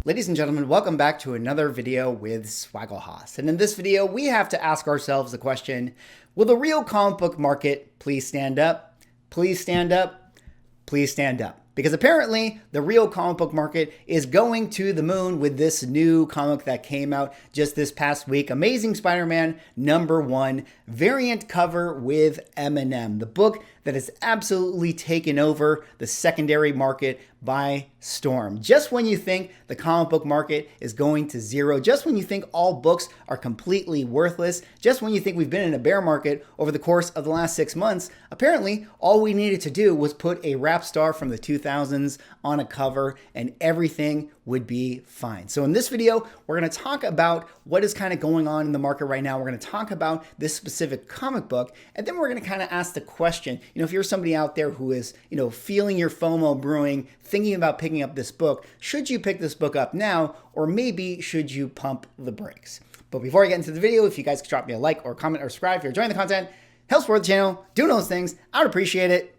Ladies and gentlemen, welcome back to another video with Swaggle. And in this video, we have to ask ourselves the question, will the real comic book market please stand up? Please stand up? Please stand up. Because apparently the real comic book market is going to the moon with this new comic that came out just this past week. Amazing Spider-Man #1 variant cover with Eminem. The book that has absolutely taken over the secondary market by storm. Just when you think the comic book market is going to zero, just when you think all books are completely worthless, just when you think we've been in a bear market over the course of the last 6 months, apparently all we needed to do was put a rap star from the 2000s on a cover and everything would be fine. So in this video, we're going to talk about what is kind of going on in the market right now. We're going to talk about this specific comic book, and then we're going to kind of ask the question, if you're somebody out there who is, feeling your FOMO brewing, thinking about picking up this book, should you pick this book up now, or maybe should you pump the brakes? But before I get into the video, if you guys could drop me a like or comment or subscribe if you're enjoying the content, helps support the channel, doing those things, I would appreciate it.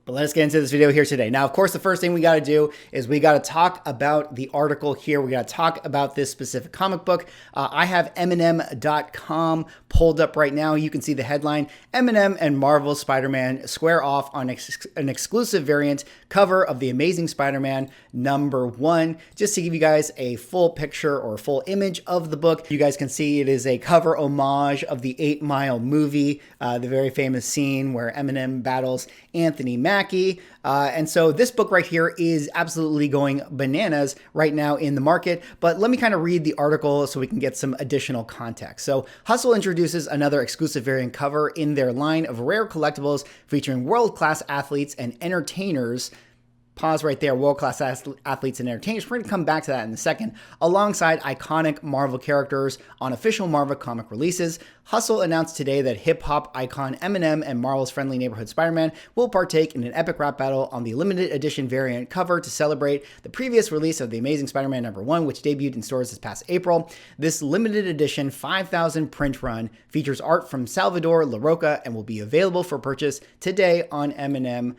But let us get into this video here today. Now, of course, the first thing we got to do is we got to talk about the article here. We got to talk about this specific comic book. I have Eminem.com pulled up right now. You can see the headline, Eminem and Marvel Spider-Man square off on an exclusive variant cover of the Amazing Spider-Man #1. Just to give you guys a full picture or full image of the book, you guys can see it is a cover homage of the 8 Mile movie, the very famous scene where Eminem battles Anthony Mackie. And so this book right here is absolutely going bananas right now in the market. But let me kind of read the article so we can get some additional context. So Hustle introduces another exclusive variant cover in their line of rare collectibles featuring world-class athletes and entertainers. Pause right there, world-class athletes and entertainers. We're going to come back to that in a second. Alongside iconic Marvel characters on official Marvel comic releases, Hustle announced today that hip-hop icon Eminem and Marvel's friendly neighborhood Spider-Man will partake in an epic rap battle on the limited edition variant cover to celebrate the previous release of The Amazing Spider-Man #1, which debuted in stores this past April. This limited edition 5,000 print run features art from Salvador LaRocca and will be available for purchase today on Eminem.com.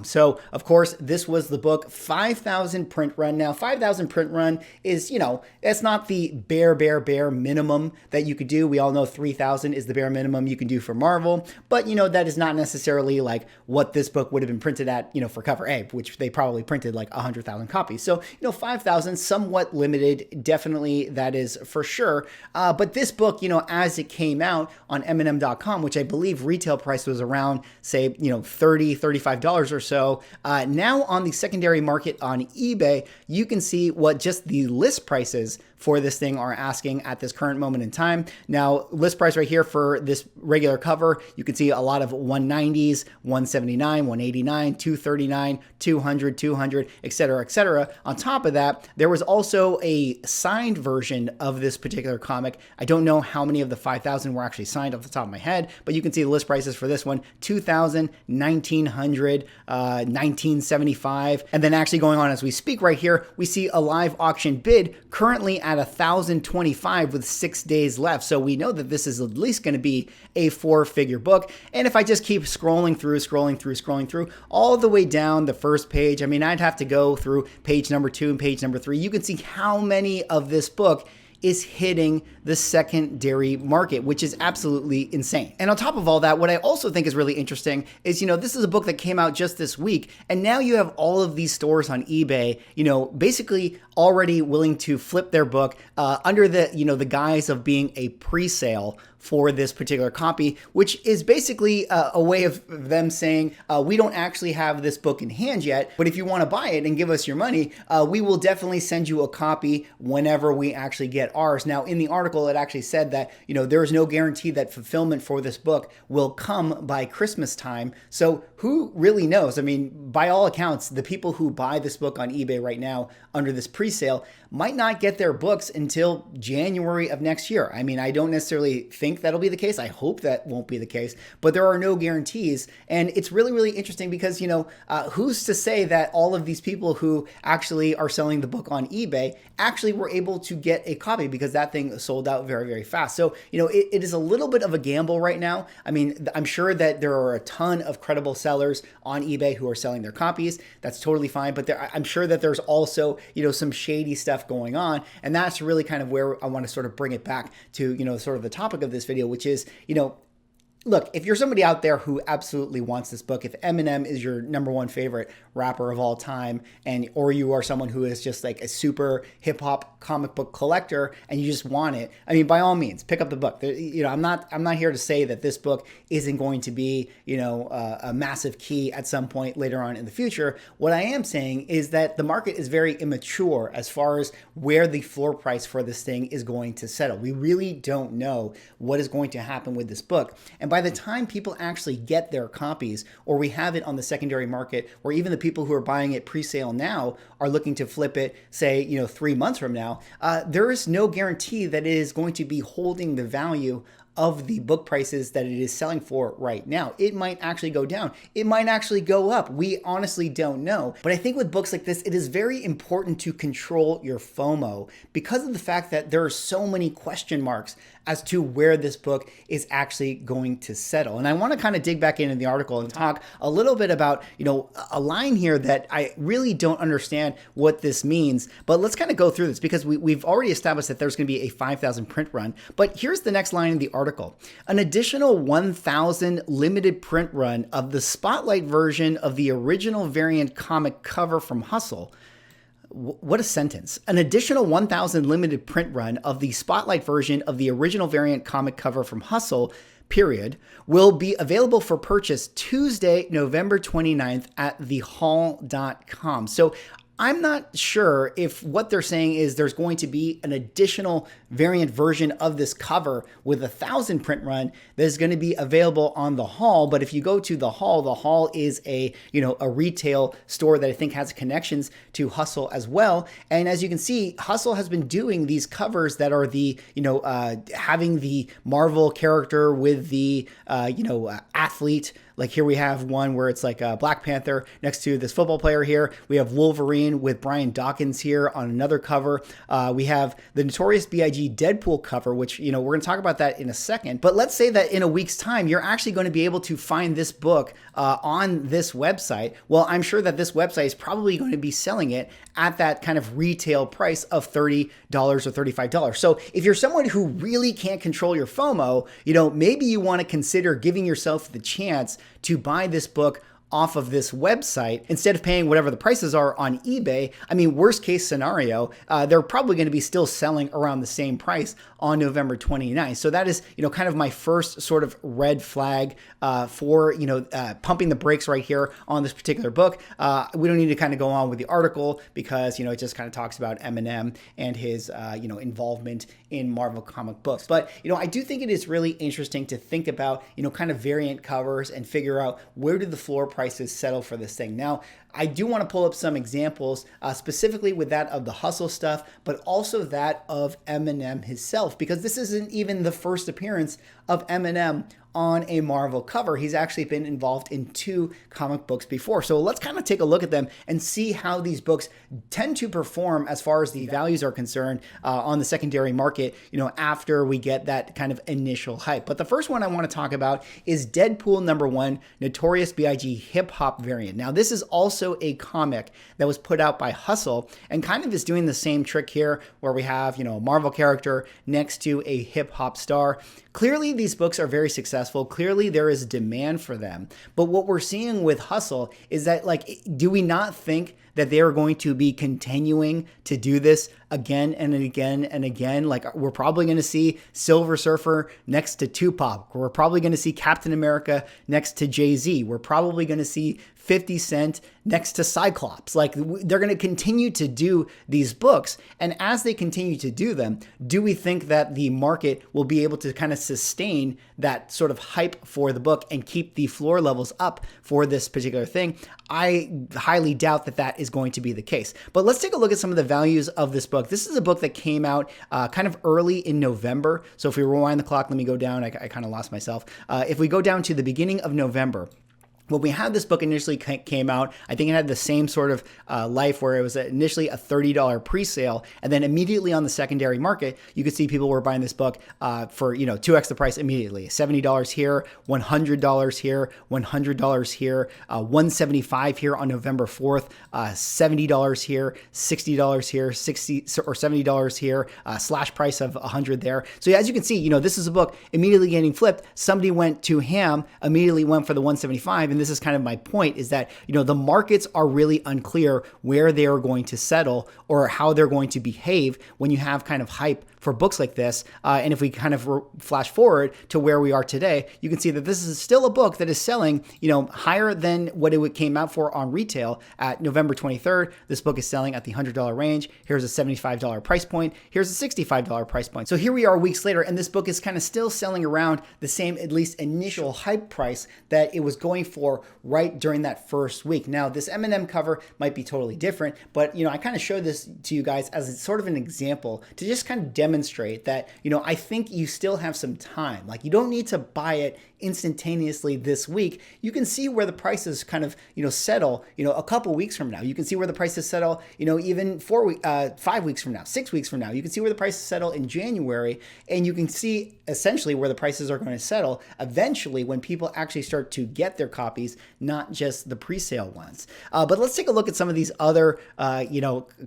So, of course, this was the book 5,000 print run. Now, 5,000 print run is, it's not the bare minimum that you could do. We all know 3,000 is the bare minimum you can do for Marvel, but, that is not necessarily like what this book would have been printed at, for cover A, which they probably printed like 100,000 copies. So, 5,000, somewhat limited, definitely, that is for sure. But this book, as it came out on Eminem.com, which I believe retail price was around, say, $30, $35 or so. Now on the secondary market on eBay, you can see what just the list prices for this thing are asking at this current moment in time. Now, list price right here for this regular cover, you can see a lot of 190s, 179, 189, 239, 200, 200, etc., etc. On top of that, there was also a signed version of this particular comic. I don't know how many of the 5,000 were actually signed off the top of my head, but you can see the list prices for this one, 2,000, 1,900, 1975. And then actually going on as we speak right here, we see a live auction bid currently at 1,025 with 6 days left. So we know that this is at least going to be a 4-figure book. And if I just keep scrolling through all the way down the first page, I mean, I'd have to go through page number 2 and page number 3. You can see how many of this book is hitting the secondary market, which is absolutely insane. And on top of all that, what I also think is really interesting is, this is a book that came out just this week, and now you have all of these stores on eBay, basically already willing to flip their book under the, the guise of being a pre-sale for this particular copy, which is basically a way of them saying, we don't actually have this book in hand yet, but if you want to buy it and give us your money, we will definitely send you a copy whenever we actually get ours. Now, in the article, it actually said that, there is no guarantee that fulfillment for this book will come by Christmas time. So who really knows? I mean, by all accounts, the people who buy this book on eBay right now under this pre-sale might not get their books until January of next year. I mean, I don't necessarily think that'll be the case. I hope that won't be the case, but there are no guarantees. And it's really, really interesting because, who's to say that all of these people who actually are selling the book on eBay actually were able to get a copy, because that thing sold out very, very fast. So, it is a little bit of a gamble right now. I mean, I'm sure that there are a ton of credible sellers on eBay who are selling their copies. That's totally fine. But I'm sure that there's also, some shady stuff going on. And that's really kind of where I want to sort of bring it back to, sort of the topic of this video, which is, look, if you're somebody out there who absolutely wants this book, if Eminem is your number one favorite rapper of all time, or you are someone who is just like a super hip hop comic book collector and you just want it, I mean, by all means, pick up the book. I'm not here to say that this book isn't going to be, a massive key at some point later on in the future. What I am saying is that the market is very immature as far as where the floor price for this thing is going to settle. We really don't know what is going to happen with this book. And by the time people actually get their copies, or we have it on the secondary market, or even the people who are buying it pre-sale now are looking to flip it, say, 3 months from now, there is no guarantee that it is going to be holding the value of the book prices that it is selling for right now. It might actually go down. It might actually go up. We honestly don't know. But I think with books like this, it is very important to control your FOMO because of the fact that there are so many question marks as to where this book is actually going to settle. And I want to kind of dig back into the article and talk a little bit about, a line here that I really don't understand what this means. But let's kind of go through this because we've already established that there's going to be a 5,000 print run. But here's the next line in the article. An additional 1,000 limited print run of the spotlight version of the original variant comic cover from Hustle. What a sentence. An additional 1,000 limited print run of the spotlight version of the original variant comic cover from Hustle, period, will be available for purchase Tuesday, November 29th at thehall.com. So I'm not sure if what they're saying is there's going to be an additional variant version of this cover with 1,000 print run that is going to be available on the Hall. But if you go to the Hall is a retail store that I think has connections to Hustle as well. And as you can see, Hustle has been doing these covers that are the, having the Marvel character with the, athlete. Like here we have one where it's like a Black Panther next to this football player here. We have Wolverine with Brian Dawkins here on another cover. We have the Notorious B.I.G. Deadpool cover, which, we're going to talk about that in a second. But let's say that in a week's time, you're actually going to be able to find this book on this website. Well, I'm sure that this website is probably going to be selling it at that kind of retail price of $30 or $35. So if you're someone who really can't control your FOMO, maybe you want to consider giving yourself the chance to buy this book off of this website instead of paying whatever the prices are on eBay. I mean, worst case scenario, they're probably going to be still selling around the same price on November 29th. So that is, kind of my first sort of red flag for, pumping the brakes right here on this particular book. We don't need to kind of go on with the article because, it just kind of talks about Eminem and his, involvement in Marvel comic books. But, I do think it is really interesting to think about, kind of variant covers and figure out where do the floor prices settle for this thing. Now, I do want to pull up some examples, specifically with that of the Hustle stuff, but also that of Eminem himself, because this isn't even the first appearance of Eminem on a Marvel cover. He's actually been involved in 2 comic books before. So let's kind of take a look at them and see how these books tend to perform as far as the values are concerned on the secondary market, after we get that kind of initial hype. But the first one I want to talk about is Deadpool #1, Notorious B.I.G. Hip Hop variant. Now, this is also a comic that was put out by Hustle and kind of is doing the same trick here where we have, a Marvel character next to a hip hop star. Clearly, these books are very successful. Clearly, there is demand for them. But what we're seeing with Hustle is that, do we not think that they are going to be continuing to do this again and again and again. Like, we're probably going to see Silver Surfer next to Tupac. We're probably going to see Captain America next to Jay-Z. We're probably going to see 50 Cent next to Cyclops. Like, they're going to continue to do these books. And as they continue to do them, do we think that the market will be able to kind of sustain that sort of hype for the book and keep the floor levels up for this particular thing? I highly doubt that that is going to be the case. But let's take a look at some of the values of this book. This is a book that came out kind of early in November. So if we rewind the clock, let me go down. I kind of lost myself. If we go down to the beginning of November, when we had this book initially came out, I think it had the same sort of life where it was initially a $30 pre-sale, and then immediately on the secondary market, you could see people were buying this book for 2x the price immediately. $70 here, $100 here, $100 here, $175 here on November 4th, $70 here, $60 here, $60 or $70 here, slash price of $100 there. So as you can see, this is a book immediately getting flipped. Somebody went to ham, immediately went for the $175. And this is kind of my point, is that, the markets are really unclear where they are going to settle or how they're going to behave when you have kind of hype for books like this. And if we kind of flash forward to where we are today, you can see that this is still a book that is selling, higher than what it came out for on retail at November 23rd. This book is selling at the $100 range. Here's a $75 price point. Here's a $65 price point. So here we are weeks later, and this book is kind of still selling around the same, at least initial hype price that it was going for right during that first week. Now, this Eminem cover might be totally different, but I kind of showed this to you guys as sort of an example to just kind of demonstrate that, I think you still have some time. Like, you don't need to buy it instantaneously this week. You can see where the prices kind of, settle, a couple weeks from now. You can see where the prices settle, even 5 weeks from now, 6 weeks from now. You can see where the prices settle in January, and you can see essentially where the prices are going to settle eventually when people actually start to get their copies, not just the pre-sale ones. But let's take a look at some of these other,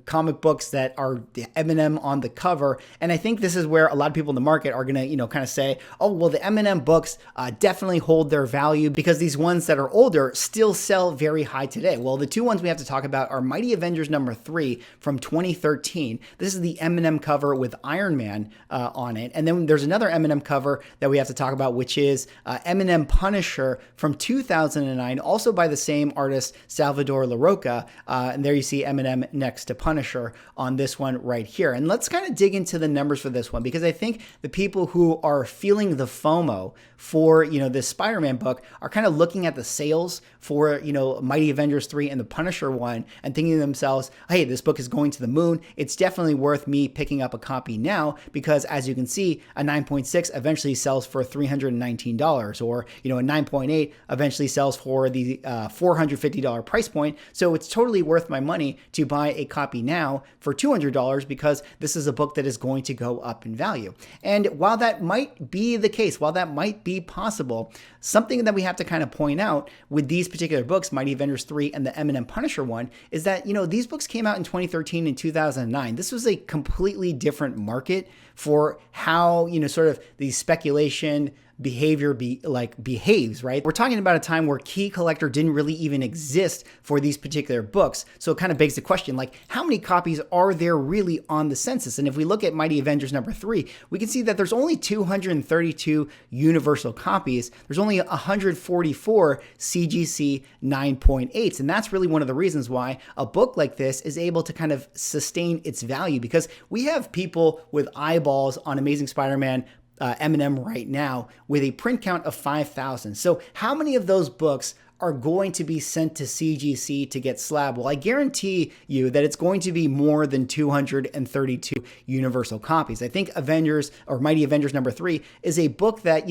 comic books that are Eminem on the cover. And I think this is where a lot of people in the market are going to, kind of say, oh, well, the Eminem books definitely hold their value because these ones that are older still sell very high today. Well, the two ones we have to talk about are Mighty Avengers number 3 from 2013. This is the Eminem cover with Iron Man on it. And then there's another Eminem cover that we have to talk about, which is Eminem Punisher from 2009, also by the same artist, Salvador Larroca. And there you see Eminem next to Punisher on this one right here. And let's kind of dig into the numbers for this one, because I think the people who are feeling the FOMO for, this Spider-Man book are kind of looking at the sales for, Mighty Avengers 3 and the Punisher one and thinking to themselves, hey, this book is going to the moon. It's definitely worth me picking up a copy now, because as you can see, a 9.6 eventually sells for $319, or, a 9.8 eventually sells for the $450 price point. So it's totally worth my money to buy a copy now for $200 because this is a book that is going to go up in value. And while that might be the case, while that might be possible, something that we have to kind of point out with these particular books, Mighty Avengers 3 and the Eminem Punisher one, is that, these books came out in 2013 and 2009. This was a completely different market for how, sort of the speculation behavior behaves, right? We're talking about a time where key collector didn't really even exist for these particular books. So it kind of begs the question, how many copies are there really on the census? And if we look at Mighty Avengers number 3, we can see that there's only 232 universal copies. There's only 144 CGC 9.8s. And that's really one of the reasons why a book like this is able to kind of sustain its value, because we have people with eyeballs on Amazing Spider-Man Eminem right now with a print count of 5,000. So how many of those books are going to be sent to CGC to get slab? Well, I guarantee you that it's going to be more than 232 universal copies. I think Avengers, or Mighty Avengers number 3, is a book that,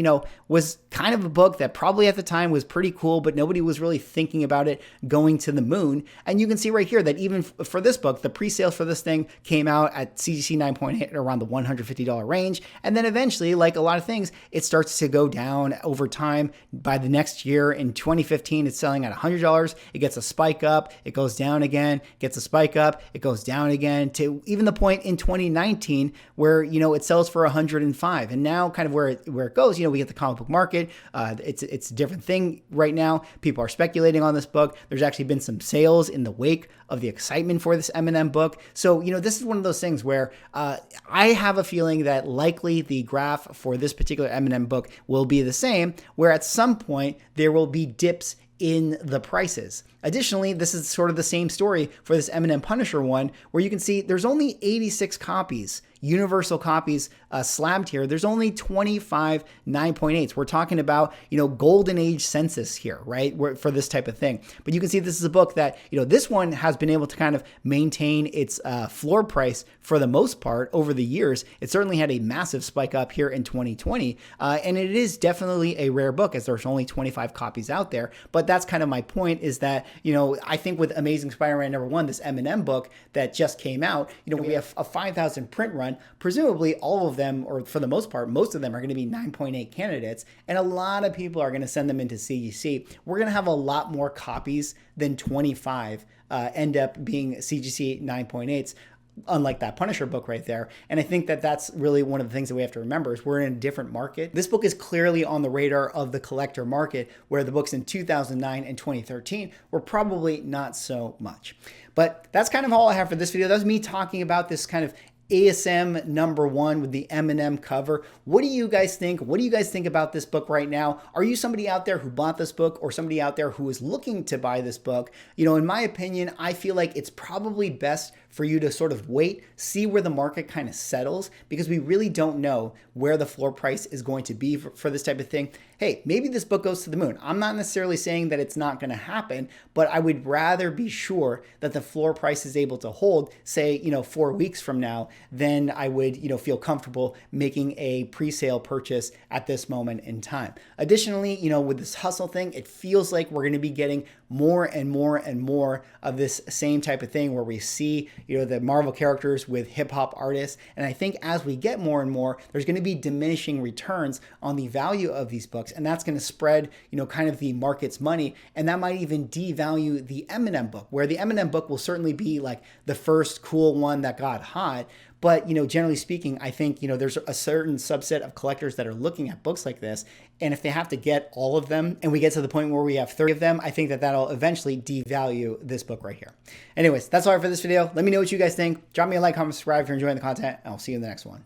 was kind of a book that probably at the time was pretty cool, but nobody was really thinking about it going to the moon. And you can see right here that even for this book, the pre-sales for this thing came out at CGC 9.8 around the $150 range. And then eventually, like a lot of things, it starts to go down over time. By the next year in 2015, 2018, it's selling at $100. It gets a spike up, it goes down again, gets a spike up, it goes down again, to even the point in 2019 where, it sells for 105. And now kind of where it goes, we get the comic book market. It's a different thing right now. People are speculating on this book. There's actually been some sales in the wake of the excitement for this Eminem book. So, this is one of those things where I have a feeling that likely the graph for this particular Eminem book will be the same, where at some point there will be dips in the prices. Additionally, this is sort of the same story for this Eminem Punisher one, where you can see there's only 86 copies, universal copies slabbed here. There's only 25 9.8s. We're talking about, golden age Census here, right? For this type of thing. But you can see this is a book that, this one has been able to kind of maintain its floor price for the most part over the years. It certainly had a massive spike up here in 2020. And it is definitely a rare book, as there's only 25 copies out there. But that's kind of my point, is that, I think with Amazing Spider-Man #1, this Eminem book that just came out, we have a 5,000 print run. Presumably all of them, or for the most part, most of them are going to be 9.8 candidates. And a lot of people are going to send them into CGC. We're going to have a lot more copies than 25 end up being CGC 9.8s. Unlike that Punisher book right there. And I think that that's really one of the things that we have to remember, is we're in a different market. This book is clearly on the radar of the collector market, where the books in 2009 and 2013 were probably not so much. But that's kind of all I have for this video. That was me talking about this kind of ASM #1 with the Eminem cover. What do you guys think? What do you guys think about this book right now? Are you somebody out there who bought this book, or somebody out there who is looking to buy this book? In my opinion, I feel like it's probably best for you to sort of wait, see where the market kind of settles, because we really don't know where the floor price is going to be for this type of thing. Hey, maybe this book goes to the moon. I'm not necessarily saying that it's not going to happen, but I would rather be sure that the floor price is able to hold, say, 4 weeks from now, than I would, feel comfortable making a pre-sale purchase at this moment in time. Additionally, with this hustle thing, it feels like we're going to be getting more and more and more of this same type of thing, where we see, the Marvel characters with hip hop artists. And I think as we get more and more, there's going to be diminishing returns on the value of these books. And that's going to spread, kind of the market's money. And that might even devalue the Eminem book, where the Eminem book will certainly be like the first cool one that got hot. But, generally speaking, I think, there's a certain subset of collectors that are looking at books like this. And if they have to get all of them, and we get to the point where we have 30 of them, I think that that'll eventually devalue this book right here. Anyways, that's all for this video. Let me know what you guys think. Drop me a like, comment, subscribe if you're enjoying the content, and I'll see you in the next one.